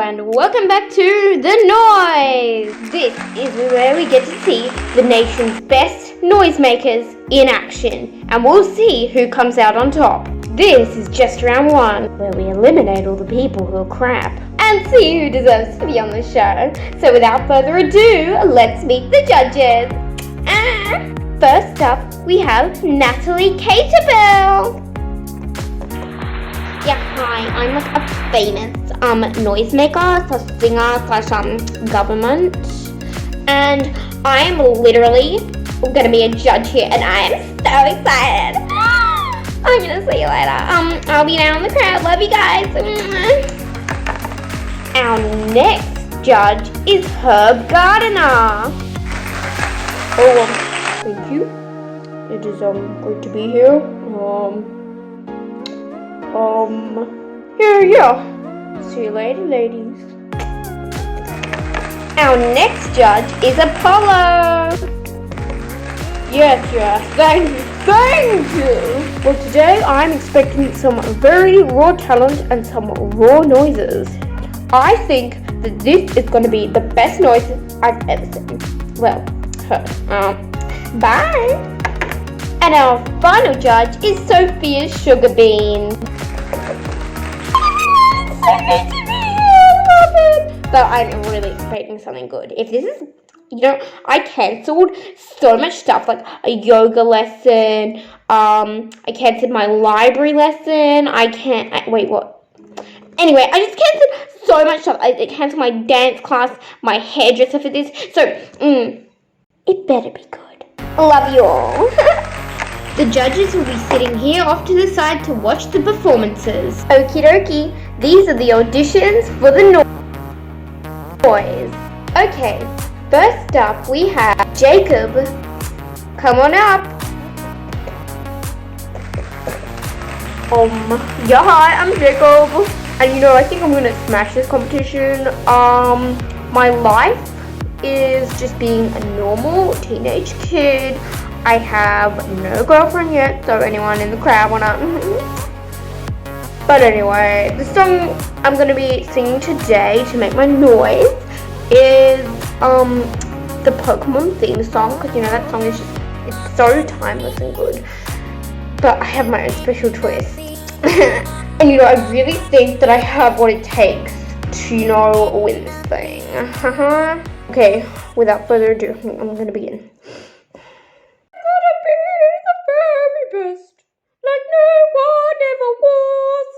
and welcome back to The Noise! This is where we get to see the nation's best noisemakers in action, and we'll see who comes out on top. This is just round one, where we eliminate all the people who are crap, and see who deserves to be on the show. So without further ado, let's meet the judges! First up, we have Natalie Caterbell. Yeah, hi, I'm like a famous noisemaker / singer / government, and I'm literally gonna be a judge here, and I am so excited. I'm gonna see you later. I'll be down in the crowd. Love you guys. Our next judge is Herb Gardiner. Oh, thank you. It is great to be here. Yeah. See you later, ladies. Our next judge is Apollo. Yes, thank you. Well, today I'm expecting some very raw talent and some raw noises. I think that this is going to be the best noise I've ever seen. Well, heard. Bye. And our final judge is Sophia Sugarbean. So good to be here, I love it. But I'm really expecting something good. If this is, I cancelled so much stuff, like a yoga lesson, I cancelled my library lesson, wait, what? Anyway, I just cancelled so much stuff. I cancelled my dance class, my hairdresser for this, so, it better be good. Love you all. The judges will be sitting here off to the side to watch the performances. Okie dokie, these are the auditions for the noise. Okay, first up we have Jacob. Come on up. Yeah, hi, I'm Jacob. And I think I'm gonna smash this competition. My life is just being a normal teenage kid. I have no girlfriend yet, so anyone in the crowd wanna... But anyway, the song I'm gonna be singing today to make my noise is the Pokemon theme song, because that song is it's so timeless and good. But I have my own special twist. And I really think that I have what it takes to win this thing. Okay, without further ado, I'm gonna begin. Best, like no one ever was.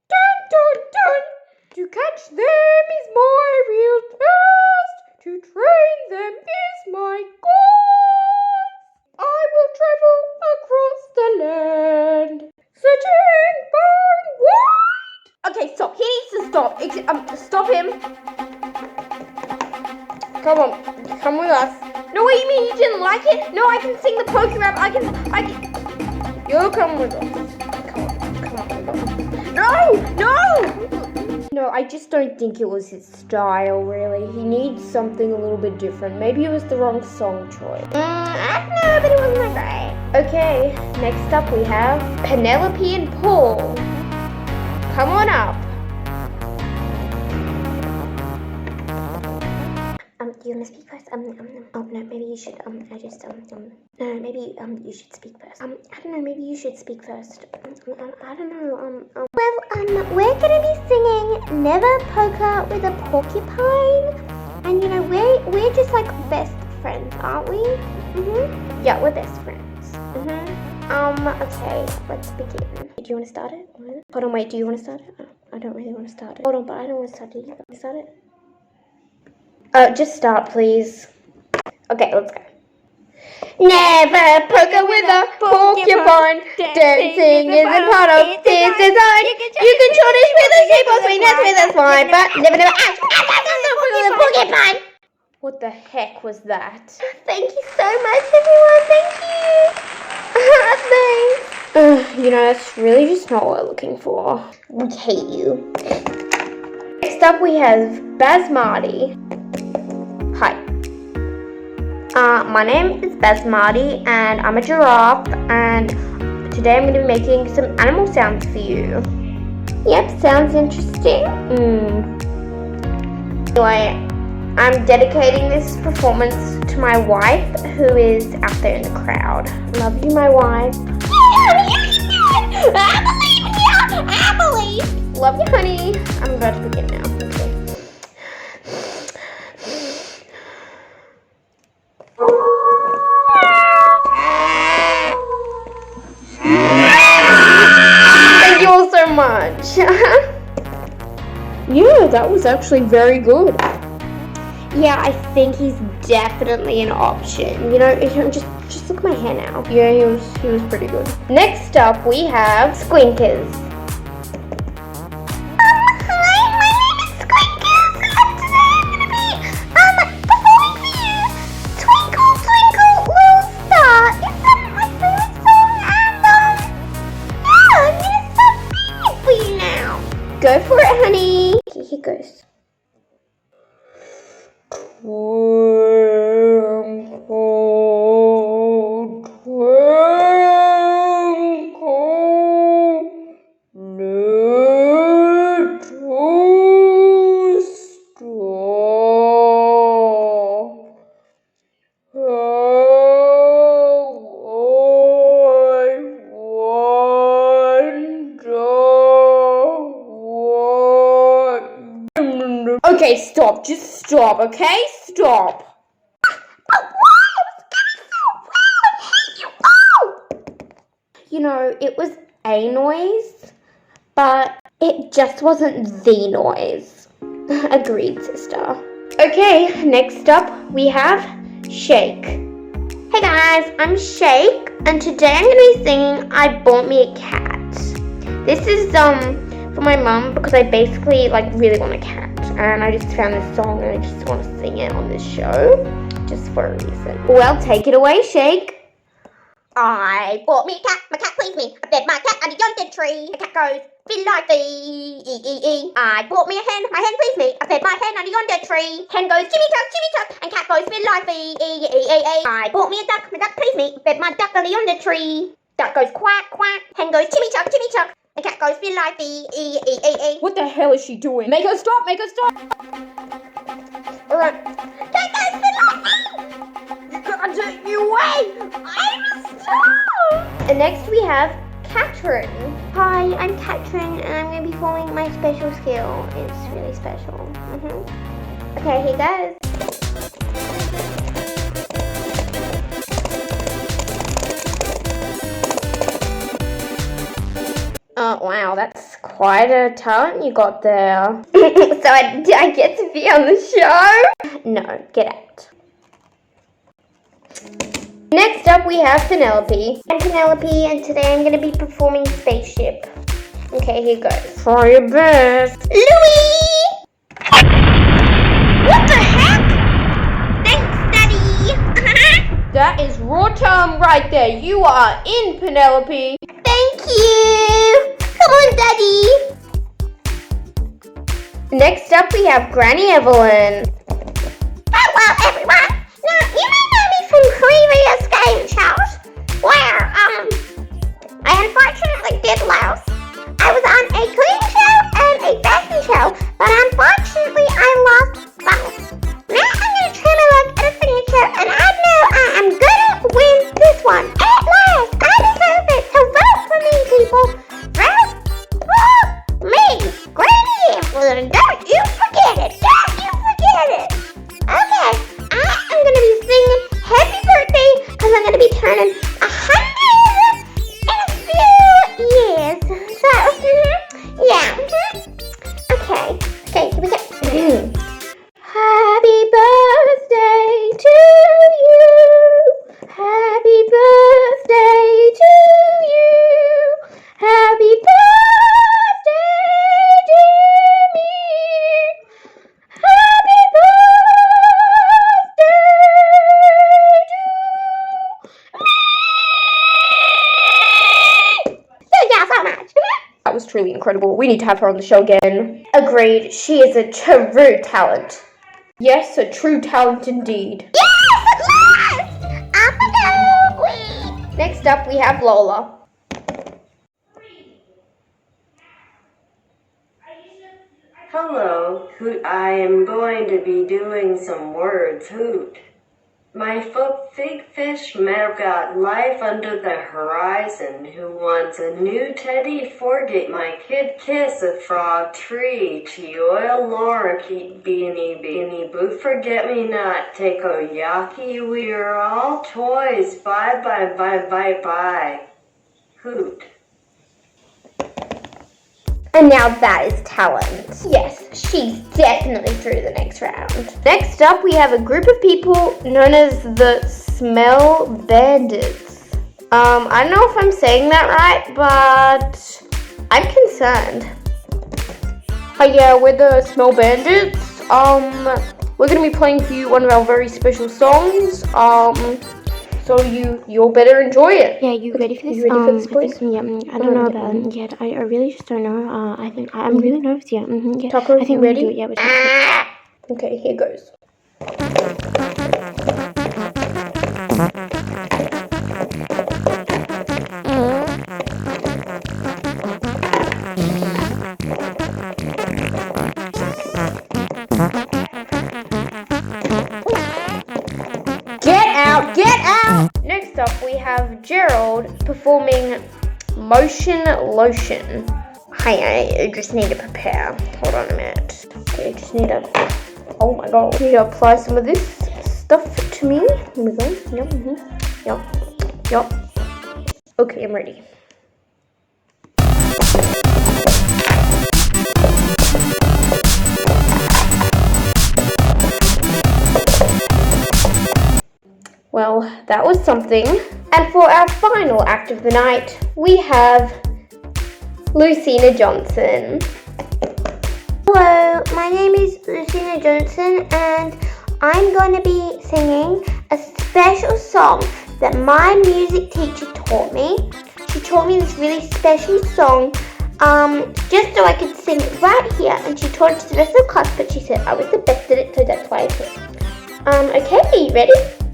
Dun dun dun. To catch them is my real task. To train them is my goal. I will travel across the land, searching far and wide. Okay, stop. He needs to stop. Stop him. Come on, come with us. No, what do you mean you didn't like it? No, I can sing the Poke Rap. I can. You come with us. Come on. No! No, I just don't think it was his style, really. He needs something a little bit different. Maybe it was the wrong song choice. I don't know, but it wasn't that great. Okay, next up we have Penelope and Paul. Come on up. Do you want to speak first? Oh no, maybe you should. No, maybe you should speak first. I don't know, maybe you should speak first. I don't know. Well, we're gonna be singing "Never Poker with a Porcupine," and we're just like best friends, aren't we? Yeah, we're best friends. Okay, let's begin. Do you want to start it? Hold on, wait. Do you want to start it? I don't really want to start it. Hold on, but I don't want to start it either. Start it. Just start, please. Okay, let's go. Never poker with a porcupine. Dancing isn't part of this design. You can shortish with a shape or sweetness with a slime, but never with a porcupine. What the heck was that? Thank you so much, everyone. Thank you. Thanks. That's really just not what we're looking for. We hate you. Next up, we have Basmati. Hi. My name is Basmati and I'm a giraffe, and today I'm going to be making some animal sounds for you. Yep, sounds interesting. Anyway, I'm dedicating this performance to my wife, who is out there in the crowd. Love you, my wife. I believe. Love you, honey. I'm about to begin now. Okay. Thank you all so much. Yeah, that was actually very good. Yeah, I think he's definitely an option. You know, just look at my hair now. Yeah, he was pretty good. Next up, we have Squinkers. Hi, my name is Squinkers, and today I'm gonna be performing for you Twinkle Twinkle Little Star. It's my favorite song, and yeah, I'm gonna start singing it for you now. Go for it, honey. Okay, here goes. Okay, stop. Just stop, okay? Stop. You know, it was a noise, but it just wasn't the noise. Agreed, sister. Okay, next up we have Shake. Hey guys, I'm Shake, and today I'm gonna be singing I Bought Me a Cat. This is for my mum because I basically really want a cat, and I just found this song and I just want to sing it on this show just for a reason. Well, take it away, Shake. I bought me a cat, my cat pleased me. I fed my cat under yonder tree. The cat goes, Philadelphia. I bought me a hen, my hen pleased me. I fed my hen under yonder tree. Hen goes, Jimmy Tuck, and cat goes, Philadelphia. I bought me a duck, my duck pleased me. I fed my duck under yonder tree. Duck goes, quack, quack. Hen goes, Jimmy Tuck. The cat goes, Philadelphia. What the hell is she doing? Make her stop! Make her stop! Alright. Cat goes, Philadelphia. You gotta take me away! I'm stop! And next we have Katrin. Hi, I'm Katrin, and I'm going to be performing my special skill. It's really special. Okay, here goes. Oh, wow, that's quite a talent you got there. So I get to be on the show? No, get out. Next up we have Penelope. I'm Penelope, and today I'm going to be performing Spaceship. Okay, here goes. Try your best. Louie! What the heck? Thanks, Daddy. That is raw talent right there. You are in, Penelope. Thank you. Come on, Daddy. Next up we have Granny Evelyn. Hello, everyone. Now, you may know me from previous game shows where, I unfortunately did lose. I was on a cleaning show and a fashion show, but unfortunately I lost both. Now I'm going to try my luck at a singing show, and I know I am going to win this one. At last, I deserve it, so vote for me, people. Vote for me, Granny Evelyn. Don't you forget it. Don't you forget it. Okay. I'm going to be singing happy birthday because I'm going to be turning 100 in a few years. So, yeah. Okay, here we go. Happy birthday to you. Happy birthday to you. Happy birthday, dear me. Happy birthday to me. Thank y'all so much. That was truly incredible. We need to have her on the show again. Agreed. She is a true talent. Yes, a true talent indeed. Yes! Off we go! Next up, we have Lola. Hello, Hoot. I am going to be doing some words, Hoot. My big fish map got life under the horizon. Who wants a new teddy? Forget my kid kiss a frog tree. Chioil Laura keep beanie boo. Forget me not takoyaki. We are all toys. Bye bye bye bye bye. Hoot. And now that is talent. Yes, she's definitely through the next round. Next up, we have a group of people known as the Smell Bandits. I don't know if I'm saying that right, but I'm concerned. Yeah, we're the Smell Bandits. We're gonna be playing for you one of our very special songs. So you better enjoy it. Yeah, you ready for this? You ready for this, boys? I don't know about it yet. I really just don't know. I think I'm really nervous. Yeah. Yeah. Taco, I think you we're ready? gonna do it. Yeah, we're gonna Okay, here goes. Get out! Get out! Next up, we have Gerald performing Motion Lotion. Hey, I just need to prepare. Hold on a minute. Okay, I just need to... Oh my god. I need to apply some of this stuff to me. Here we go. Yep. Okay, I'm ready. Well, that was something. And for our final act of the night, we have Lucina Johnson. Hello, my name is Lucina Johnson, and I'm going to be singing a special song that my music teacher taught me. She taught me this really special song just so I could sing it right here, and she taught it to the rest of the class, but she said I was the best at it, so that's why I said. Okay, are you ready?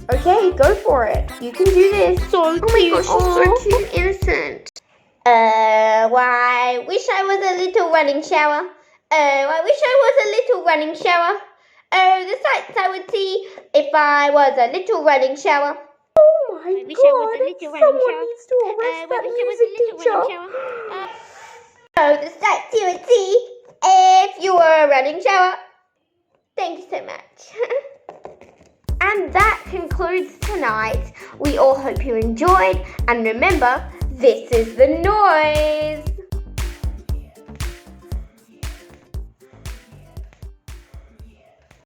Okay, go for it. You can do this. Oh my gosh, she's so cute, innocent. Why, wish I was a little running shower. I wish I was a little running shower. Oh, the sights I would see if I was a little running shower. Oh my god, someone needs to arrest that music teacher. Oh, the sights you would see if you were a running shower. Thank you so much. And that concludes tonight. We all hope you enjoyed. And remember, this is the noise.